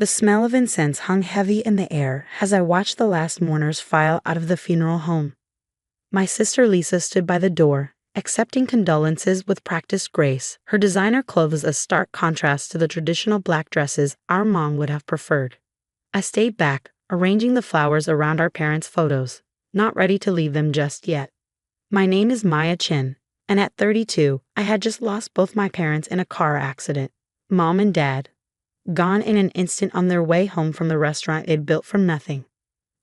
The smell of incense hung heavy in the air as I watched the last mourners file out of the funeral home. My sister Lisa stood by the door, accepting condolences with practiced grace, her designer clothes a stark contrast to the traditional black dresses our mom would have preferred. I stayed back, arranging the flowers around our parents' photos, not ready to leave them just yet. My name is Maya Chin, and at 32, I had just lost both my parents in a car accident. Mom and Dad, gone in an instant on their way home from the restaurant they'd built from nothing.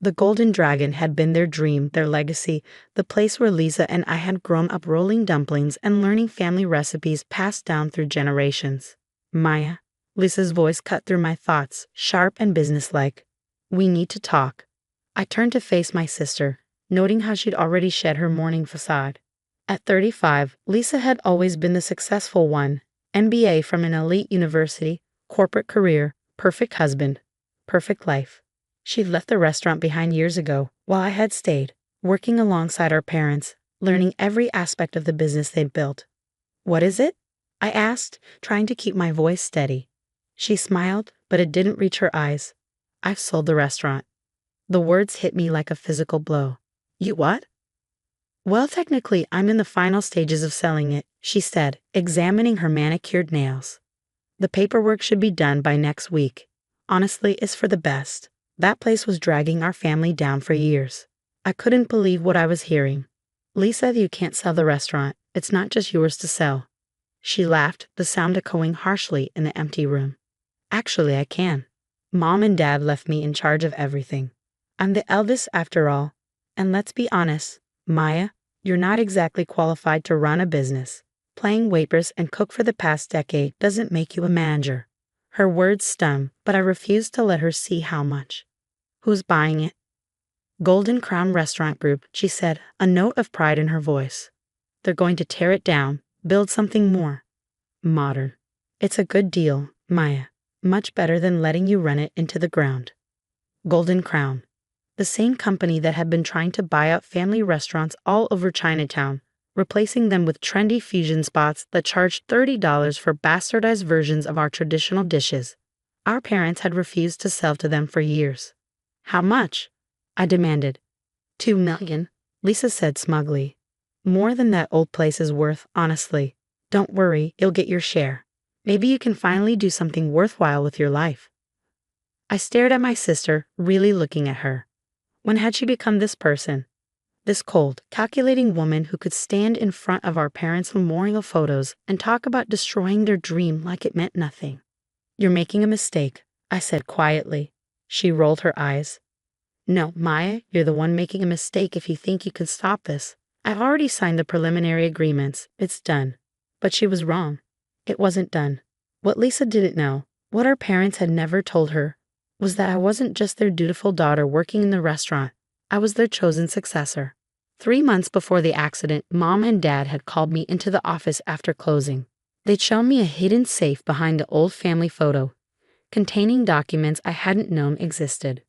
The Golden Dragon had been their dream, their legacy, the place where Lisa and I had grown up rolling dumplings and learning family recipes passed down through generations. Maya, Lisa's voice cut through my thoughts, sharp and businesslike. We need to talk. I turned to face my sister, noting how she'd already shed her mourning facade. At 35, Lisa had always been the successful one, MBA from an elite university, corporate career, perfect husband, perfect life. She'd left the restaurant behind years ago, while I had stayed, working alongside our parents, learning every aspect of the business they'd built. What is it? I asked, trying to keep my voice steady. She smiled, but it didn't reach her eyes. I've sold the restaurant. The words hit me like a physical blow. You what? Well, technically, I'm in the final stages of selling it, she said, examining her manicured nails. The paperwork should be done by next week. Honestly, it's for the best. That place was dragging our family down for years. I couldn't believe what I was hearing. Lisa, you can't sell the restaurant. It's not just yours to sell. She laughed, the sound echoing harshly in the empty room. Actually, I can. Mom and Dad left me in charge of everything. I'm the eldest after all. And let's be honest, Maya, you're not exactly qualified to run a business. Playing waitress and cook for the past decade doesn't make you a manager. Her words stung, but I refused to let her see how much. Who's buying it? Golden Crown Restaurant Group, she said, a note of pride in her voice. They're going to tear it down, build something more modern. It's a good deal, Maya. Much better than letting you run it into the ground. Golden Crown, the same company that had been trying to buy out family restaurants all over Chinatown, replacing them with trendy fusion spots that charged $30 for bastardized versions of our traditional dishes. Our parents had refused to sell to them for years. How much? I demanded. $2 million, Lisa said smugly. More than that old place is worth, honestly. Don't worry, you'll get your share. Maybe you can finally do something worthwhile with your life. I stared at my sister, really looking at her. When had she become this person? This cold, calculating woman who could stand in front of our parents' memorial photos and talk about destroying their dream like it meant nothing. You're making a mistake, I said quietly. She rolled her eyes. No, Maya, you're the one making a mistake if you think you can stop this. I've already signed the preliminary agreements. It's done. But she was wrong. It wasn't done. What Lisa didn't know, what her parents had never told her, was that I wasn't just their dutiful daughter working in the restaurant. I was their chosen successor. 3 months before the accident, Mom and Dad had called me into the office after closing. They'd shown me a hidden safe behind the old family photo, containing documents I hadn't known existed.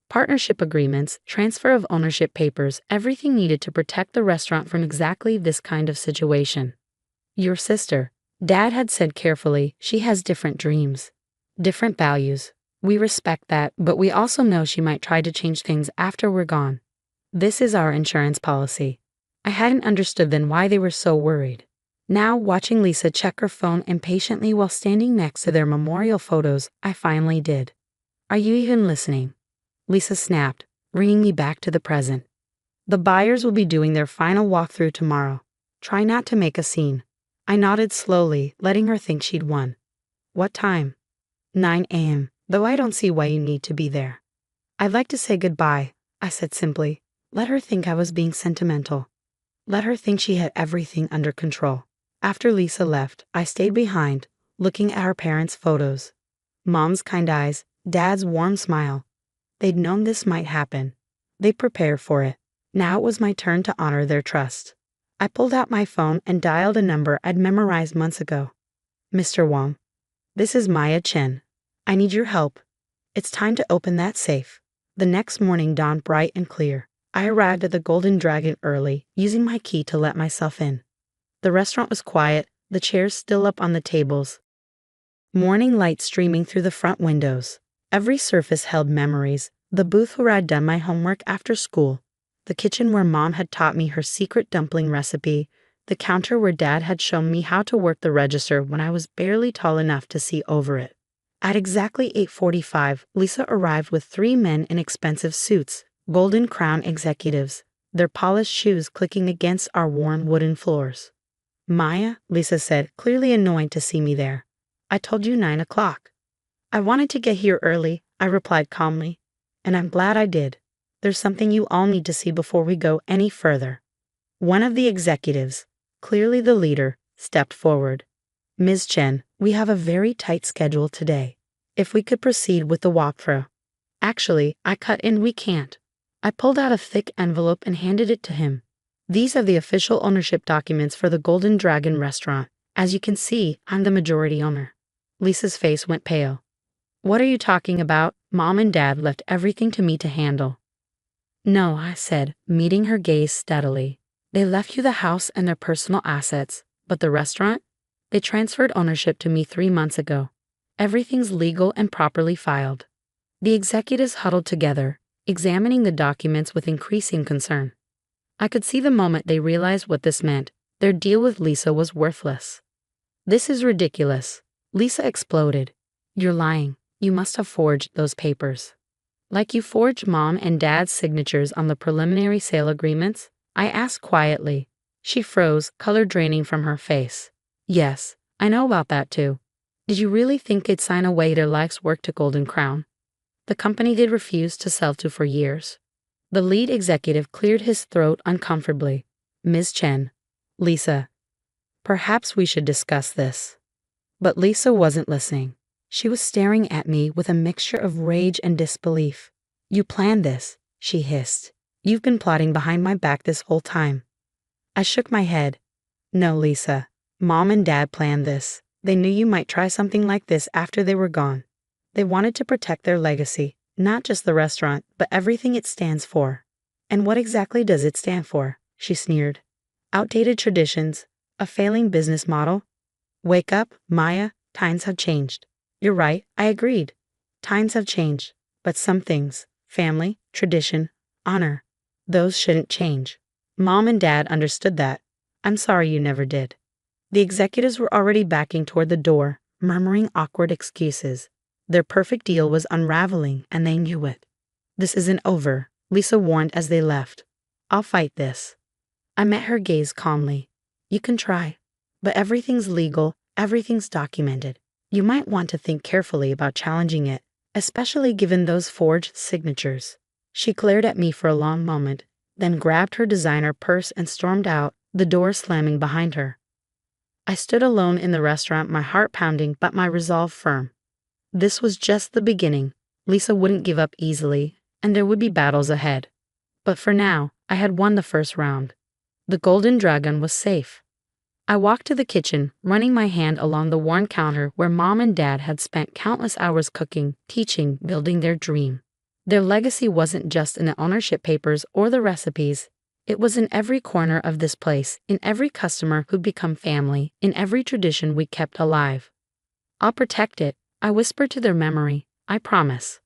Partnership agreements, transfer of ownership papers, everything needed to protect the restaurant from exactly this kind of situation. Your sister, Dad had said carefully, she has different dreams, different values. We respect that, but we also know she might try to change things after we're gone. This is our insurance policy. I hadn't understood then why they were so worried. Now, watching Lisa check her phone impatiently while standing next to their memorial photos, I finally did. Are you even listening? Lisa snapped, bringing me back to the present. The buyers will be doing their final walkthrough tomorrow. Try not to make a scene. I nodded slowly, letting her think she'd won. What time? 9 a.m., though I don't see why you need to be there. I'd like to say goodbye, I said simply. Let her think I was being sentimental. Let her think she had everything under control. After Lisa left, I stayed behind, looking at her parents' photos. Mom's kind eyes, Dad's warm smile. They'd known this might happen. They'd prepared for it. Now it was my turn to honor their trust. I pulled out my phone and dialed a number I'd memorized months ago. Mr. Wong. This is Maya Chen. I need your help. It's time to open that safe. The next morning dawned bright and clear. I arrived at the Golden Dragon early, using my key to let myself in. The restaurant was quiet, the chairs still up on the tables. Morning light streaming through the front windows. Every surface held memories: the booth where I'd done my homework after school, the kitchen where Mom had taught me her secret dumpling recipe, the counter where Dad had shown me how to work the register when I was barely tall enough to see over it. At exactly 8:45, Lisa arrived with 3 men in expensive suits, Golden Crown executives, their polished shoes clicking against our worn wooden floors. "Maya," Lisa said, clearly annoyed to see me there. "I told you 9 o'clock. "I wanted to get here early," I replied calmly. "And I'm glad I did. There's something you all need to see before we go any further." One of the executives, clearly the leader, stepped forward. "Ms. Chen, we have a very tight schedule today. If we could proceed with the walkthrough." Actually, I cut in, "We can't." I pulled out a thick envelope and handed it to him. "These are the official ownership documents for the Golden Dragon restaurant. As you can see, I'm the majority owner." Lisa's face went pale. "What are you talking about? Mom and Dad left everything to me to handle." "No," I said, meeting her gaze steadily. "They left you the house and their personal assets, but the restaurant? They transferred ownership to me 3 months ago. Everything's legal and properly filed." The executives huddled together, examining the documents with increasing concern. I could see the moment they realized what this meant. Their deal with Lisa was worthless. "This is ridiculous," Lisa exploded. "You're lying. You must have forged those papers." "Like you forged Mom and Dad's signatures on the preliminary sale agreements?" I asked quietly. She froze, color draining from her face. "Yes, I know about that too. Did you really think they'd sign away their life's work to Golden Crown? The company they'd refused to sell to for years." The lead executive cleared his throat uncomfortably. "Ms. Chen, Lisa, perhaps we should discuss this." But Lisa wasn't listening. She was staring at me with a mixture of rage and disbelief. "You planned this," she hissed. "You've been plotting behind my back this whole time." I shook my head. "No, Lisa. Mom and Dad planned this. They knew you might try something like this after they were gone. They wanted to protect their legacy, not just the restaurant, but everything it stands for." "And what exactly does it stand for?" she sneered. "Outdated traditions? A failing business model?" "Wake up, Maya. Times have changed." "You're right," I agreed. "Times have changed. But some things, family, tradition, honor, those shouldn't change. Mom and Dad understood that. I'm sorry you never did." The executives were already backing toward the door, murmuring awkward excuses. Their perfect deal was unraveling, and they knew it. "This isn't over," Lisa warned as they left. "I'll fight this." I met her gaze calmly. "You can try. But everything's legal, everything's documented. You might want to think carefully about challenging it, especially given those forged signatures." She glared at me for a long moment, then grabbed her designer purse and stormed out, the door slamming behind her. I stood alone in the restaurant, my heart pounding but my resolve firm. This was just the beginning. Lisa wouldn't give up easily, and there would be battles ahead. But for now, I had won the first round. The Golden Dragon was safe. I walked to the kitchen, running my hand along the worn counter where Mom and Dad had spent countless hours cooking, teaching, building their dream. Their legacy wasn't just in the ownership papers or the recipes. It was in every corner of this place, in every customer who'd become family, in every tradition we kept alive. "I'll protect it," I whispered to their memory. "I promise."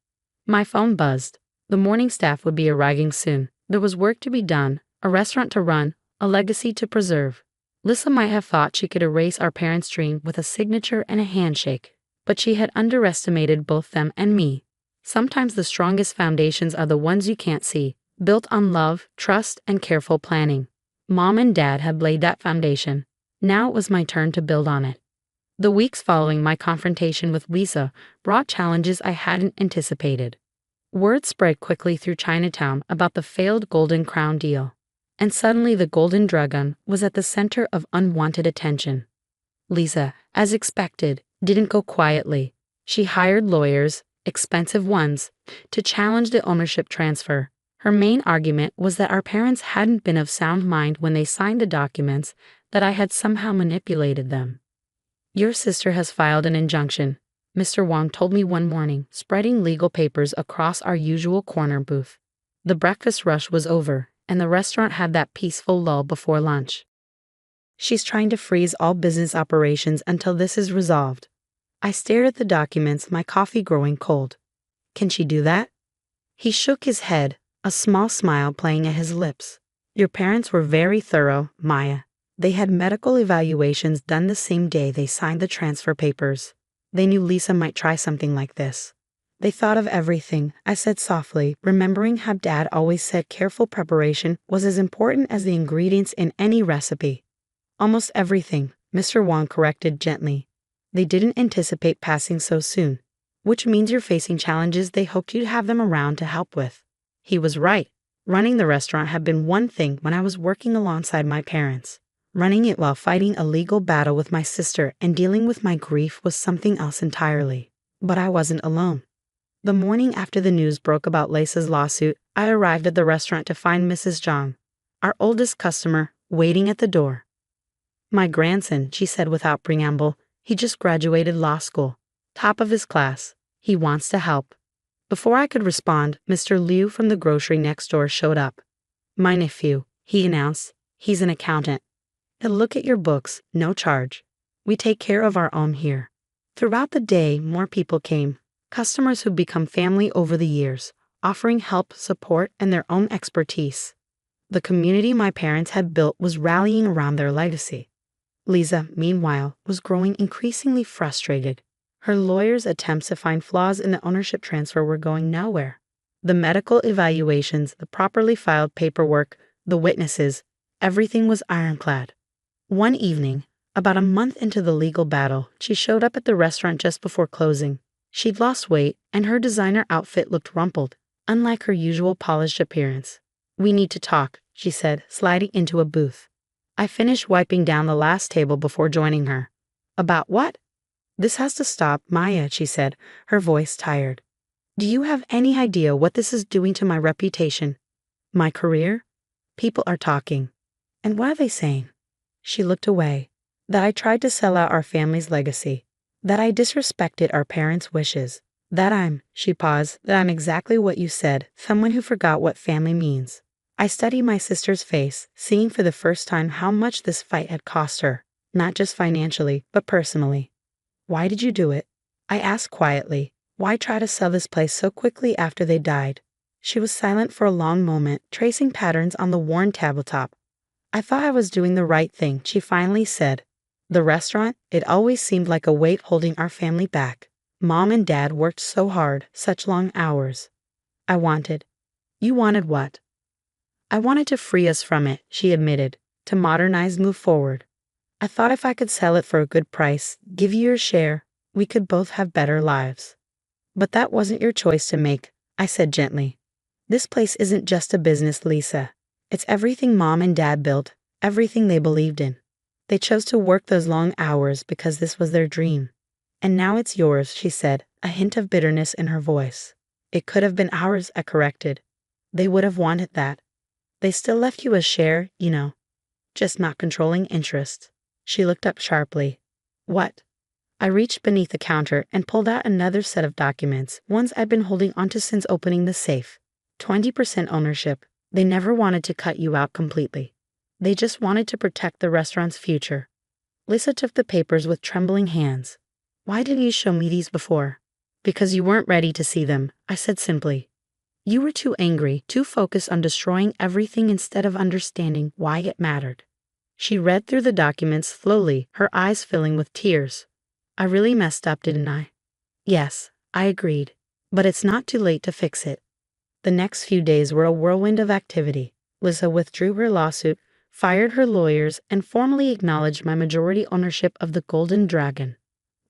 My phone buzzed. The morning staff would be arriving soon. There was work to be done, a restaurant to run, a legacy to preserve. Lisa might have thought she could erase our parents' dream with a signature and a handshake, but she had underestimated both them and me. Sometimes the strongest foundations are the ones you can't see, built on love, trust, and careful planning. Mom and Dad had laid that foundation. Now it was my turn to build on it. The weeks following my confrontation with Lisa brought challenges I hadn't anticipated. Word spread quickly through Chinatown about the failed Golden Crown deal. And suddenly the Golden Dragon was at the center of unwanted attention. Lisa, as expected, didn't go quietly. She hired lawyers, expensive ones, to challenge the ownership transfer. Her main argument was that our parents hadn't been of sound mind when they signed the documents, that I had somehow manipulated them. "Your sister has filed an injunction," Mr. Wong told me one morning, spreading legal papers across our usual corner booth. The breakfast rush was over, and the restaurant had that peaceful lull before lunch. "She's trying to freeze all business operations until this is resolved." I stared at the documents, my coffee growing cold. Can she do that? He shook his head, a small smile playing at his lips. Your parents were very thorough, Maya. They had medical evaluations done the same day they signed the transfer papers. They knew Lisa might try something like this. They thought of everything, I said softly, remembering how Dad always said careful preparation was as important as the ingredients in any recipe. Almost everything, Mr. Wong corrected gently. They didn't anticipate passing so soon, which means you're facing challenges they hoped you'd have them around to help with. He was right. Running the restaurant had been one thing when I was working alongside my parents. Running it while fighting a legal battle with my sister and dealing with my grief was something else entirely. But I wasn't alone. The morning after the news broke about Lisa's lawsuit, I arrived at the restaurant to find Mrs. Zhang, our oldest customer, waiting at the door. My grandson, she said without preamble. He just graduated law school. Top of his class. He wants to help. Before I could respond, Mr. Liu from the grocery next door showed up. My nephew, he announced. He's an accountant. He'll look at your books, no charge. We take care of our own here. Throughout the day, more people came. Customers who've become family over the years, offering help, support, and their own expertise. The community my parents had built was rallying around their legacy. Lisa, meanwhile, was growing increasingly frustrated. Her lawyer's attempts to find flaws in the ownership transfer were going nowhere. The medical evaluations, the properly filed paperwork, the witnesses, everything was ironclad. One evening, about a month into the legal battle, she showed up at the restaurant just before closing. She'd lost weight, and her designer outfit looked rumpled, unlike her usual polished appearance. We need to talk, she said, sliding into a booth. I finished wiping down the last table before joining her. About what? This has to stop, Maya, she said, her voice tired. Do you have any idea what this is doing to my reputation? My career? People are talking. And what are they saying? She looked away. That I tried to sell out our family's legacy. That I disrespected our parents' wishes. She paused, that I'm exactly what you said, someone who forgot what family means. I studied my sister's face, seeing for the first time how much this fight had cost her, not just financially, but personally. Why did you do it? I asked quietly. Why try to sell this place so quickly after they died? She was silent for a long moment, tracing patterns on the worn tabletop. I thought I was doing the right thing, she finally said. The restaurant, it always seemed like a weight holding our family back. Mom and Dad worked so hard, such long hours. You wanted what? I wanted to free us from it, she admitted, to modernize, move forward. I thought if I could sell it for a good price, give you your share, we could both have better lives. But that wasn't your choice to make, I said gently. This place isn't just a business, Lisa. It's everything Mom and Dad built, everything they believed in. They chose to work those long hours because this was their dream. And now it's yours, she said, a hint of bitterness in her voice. It could have been ours, I corrected. They would have wanted that. They still left you a share, you know. Just not controlling interest. She looked up sharply. What? I reached beneath the counter and pulled out another set of documents, ones I'd been holding onto since opening the safe. 20% ownership. They never wanted to cut you out completely. They just wanted to protect the restaurant's future. Lisa took the papers with trembling hands. Why didn't you show me these before? Because you weren't ready to see them, I said simply. You were too angry, too focused on destroying everything instead of understanding why it mattered. She read through the documents slowly, her eyes filling with tears. I really messed up, didn't I? Yes, I agreed. But it's not too late to fix it. The next few days were a whirlwind of activity. Lisa withdrew her lawsuit, fired her lawyers, and formally acknowledged my majority ownership of the Golden Dragon.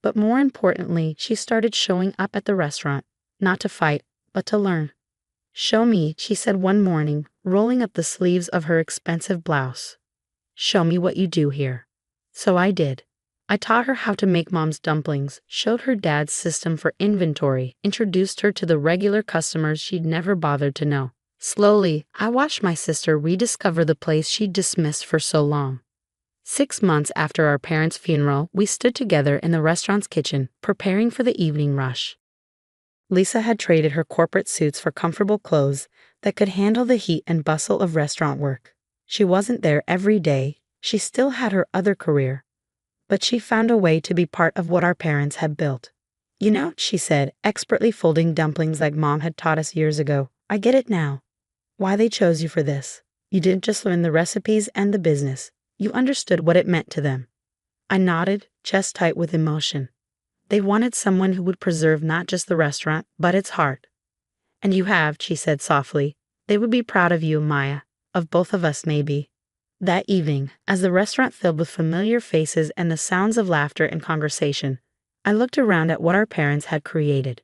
But more importantly, she started showing up at the restaurant, not to fight, but to learn. Show me, she said one morning, rolling up the sleeves of her expensive blouse. Show me what you do here. So I did. I taught her how to make Mom's dumplings, showed her Dad's system for inventory, introduced her to the regular customers she'd never bothered to know. Slowly, I watched my sister rediscover the place she'd dismissed for so long. 6 months after our parents' funeral, we stood together in the restaurant's kitchen, preparing for the evening rush. Lisa had traded her corporate suits for comfortable clothes that could handle the heat and bustle of restaurant work. She wasn't there every day. She still had her other career. But she found a way to be part of what our parents had built. You know, she said, expertly folding dumplings like Mom had taught us years ago. I get it now. Why they chose you for this. You didn't just learn the recipes and the business. You understood what it meant to them. I nodded, chest tight with emotion. They wanted someone who would preserve not just the restaurant, but its heart. And you have, she said softly. They would be proud of you, Maya. Of both of us, maybe. That evening, as the restaurant filled with familiar faces and the sounds of laughter and conversation, I looked around at what our parents had created.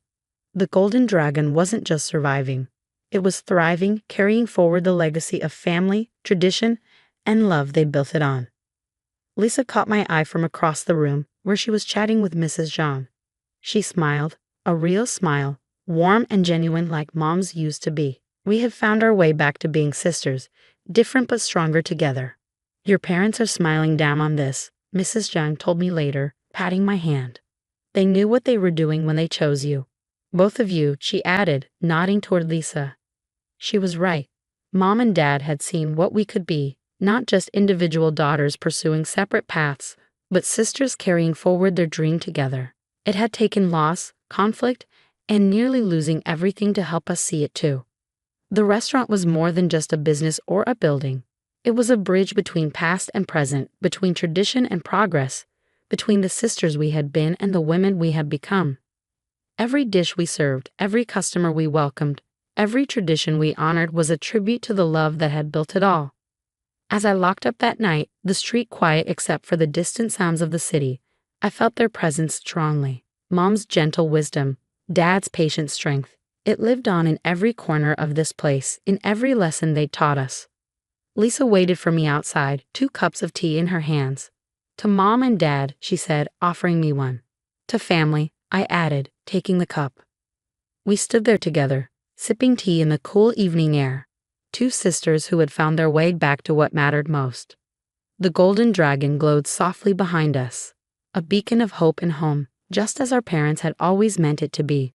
The Golden Dragon wasn't just surviving. It was thriving, carrying forward the legacy of family, tradition, and love they built it on. Lisa caught my eye from across the room, where she was chatting with Mrs. Zhang. She smiled, a real smile, warm and genuine like moms used to be. We had found our way back to being sisters, different but stronger together. Your parents are smiling down on this, Mrs. Zhang told me later, patting my hand. They knew what they were doing when they chose you. Both of you, she added, nodding toward Lisa. She was right. Mom and Dad had seen what we could be, not just individual daughters pursuing separate paths, but sisters carrying forward their dream together. It had taken loss, conflict, and nearly losing everything to help us see it too. The restaurant was more than just a business or a building. It was a bridge between past and present, between tradition and progress, between the sisters we had been and the women we had become. Every dish we served, every customer we welcomed, every tradition we honored was a tribute to the love that had built it all. As I locked up that night, the street quiet except for the distant sounds of the city, I felt their presence strongly. Mom's gentle wisdom, Dad's patient strength. It lived on in every corner of this place, in every lesson they taught us. Lisa waited for me outside, 2 cups of tea in her hands. To Mom and Dad, she said, offering me one. To family, I added, taking the cup. We stood there together, sipping tea in the cool evening air. 2 sisters who had found their way back to what mattered most. The Golden Dragon glowed softly behind us, a beacon of hope and home, just as our parents had always meant it to be.